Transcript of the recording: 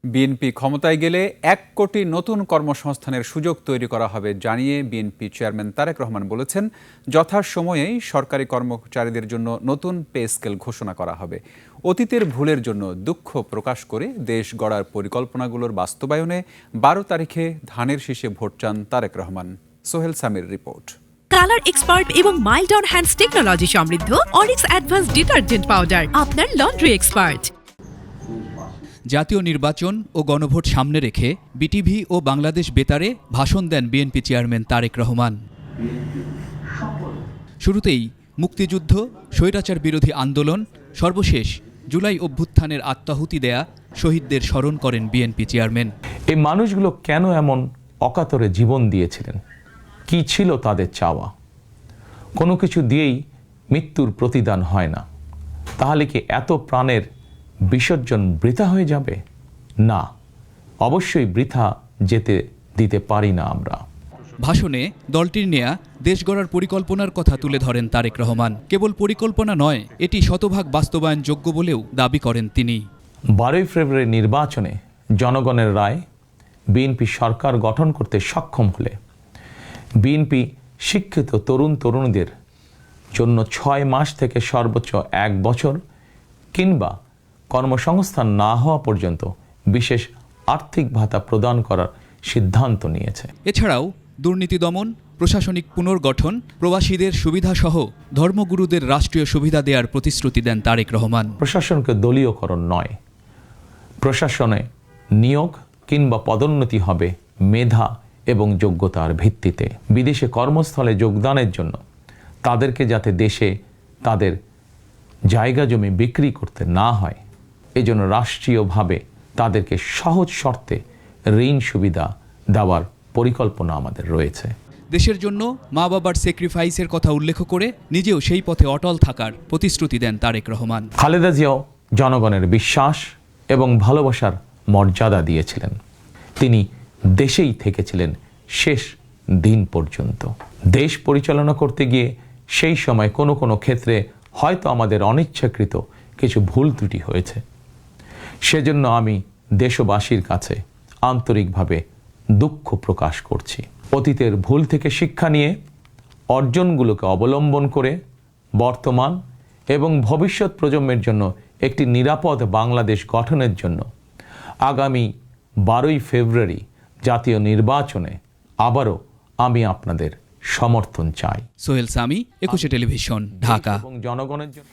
BNP ক্ষমতায় গেলে ১ কোটি নতুন কর্মসংস্থানের সুযোগ তৈরি করা হবে জানিয়ে বিএনপি চেয়ারম্যান তারেক রহমান বলেছেন, যথাসময়েই সরকারি কর্মচারীদের জন্য নতুন পে স্কেল ঘোষণা করা হবে। অতীতের ভুলের জন্য দুঃখ প্রকাশ করে দেশ গড়ার পরিকল্পনাগুলোর বাস্তবায়নে ১২ তারিখে ধানের শীষে ভোট চান Tarique Rahman. Sohel Samir report. Colour expert এবং মাইল্ড অন হ্যান্ডস টেকনোলজি সমৃদ্ধ অরিক্স অ্যাডভান্স ডিটারজেন্ট পাউডার আপনার লন্ড্রি এক্সপার্ট। জাতীয় নির্বাচন ও গণভোট সামনে রেখে বিটিভি ও বাংলাদেশ বেতারে ভাষণ দেন বিএনপি চেয়ারম্যান তারেক রহমান। শুরুতেই মুক্তিযুদ্ধ, স্বৈরাচার বিরোধী আন্দোলন, সর্বশেষ জুলাই অভ্যুত্থানের আত্মাহুতি দেয়া শহীদদের স্মরণ করেন বিএনপি চেয়ারম্যান। এই মানুষগুলো কেন এমন অকাতরে জীবন দিয়েছিলেন? কি ছিল তাদের চাওয়া? কোনো কিছু দিয়েই মৃত্যুর প্রতিদান হয় না। তাহলে কি এত প্রাণের বিসর্জন বৃথা হয়ে যাবে? না, অবশ্যই বৃথা যেতে দিতে পারি না আমরা। ভাষণে দলটির নেয়া দেশ গড়ার পরিকল্পনার কথা তুলে ধরেন তারেক রহমান। কেবল পরিকল্পনা নয়, এটি শতভাগ বাস্তবায়নযোগ্য বলেও দাবি করেন তিনি। 12 ফেব্রুয়ারি নির্বাচনে জনগণের রায় বিএনপি সরকার গঠন করতে সক্ষম হলে বিএনপি শিক্ষিত তরুণ তরুণীদের জন্য 6 মাস থেকে সর্বোচ্চ 1 বছর কিংবা কর্মসংস্থান না হওয়া পর্যন্ত বিশেষ আর্থিক ভাতা প্রদান করার সিদ্ধান্ত নিয়েছে। এছাড়াও দুর্নীতি দমন, প্রশাসনিক পুনর্গঠন, প্রবাসীদের সুবিধাসহ ধর্মগুরুদের রাষ্ট্রীয় সুবিধা দেওয়ার প্রতিশ্রুতি দেন তারেক রহমান। প্রশাসনকে দলীয়করণ নয়, প্রশাসনে নিয়োগ কিংবা পদোন্নতি হবে মেধা এবং যোগ্যতার ভিত্তিতে। বিদেশে কর্মস্থলে যোগদানের জন্য তাদেরকে যাতে দেশে তাদের জায়গা জমি বিক্রি করতে না হয়, এজন্য রাষ্ট্রীয়ভাবে তাদেরকে সহজ শর্তে ঋণ সুবিধা দেওয়ার পরিকল্পনা আমাদের রয়েছে। দেশের জন্য মা বাবার স্যাক্রিফাইসের কথা উল্লেখ করে নিজেও সেই পথে অটল থাকার প্রতিশ্রুতি দেন তারেক রহমান। খালেদা জিয়াও জনগণের বিশ্বাস এবং ভালোবাসার মর্যাদা দিয়েছিলেন। তিনি দেশেই থেকেছিলেন শেষ দিন পর্যন্ত। দেশ পরিচালনা করতে গিয়ে সেই সময় কোনো কোনো ক্ষেত্রে হয়তো আমাদের অনিচ্ছাকৃত কিছু ভুল ত্রুটি হয়েছে। সেজন্য আমি দেশবাসীর কাছে আন্তরিকভাবে দুঃখ প্রকাশ করছি। অতীতের ভুল থেকে শিক্ষা নিয়ে অর্জনগুলোকে অবলম্বন করে বর্তমান এবং ভবিষ্যৎ প্রজন্মের জন্য একটি নিরাপদ বাংলাদেশ গঠনের জন্য আগামী 12 ফেব্রুয়ারি জাতীয় নির্বাচনে আবারও আমি আপনাদের সমর্থন চাই। সোহেল সামি, 21 টেলিভিশন, ঢাকা। এবং জনগণের জন্য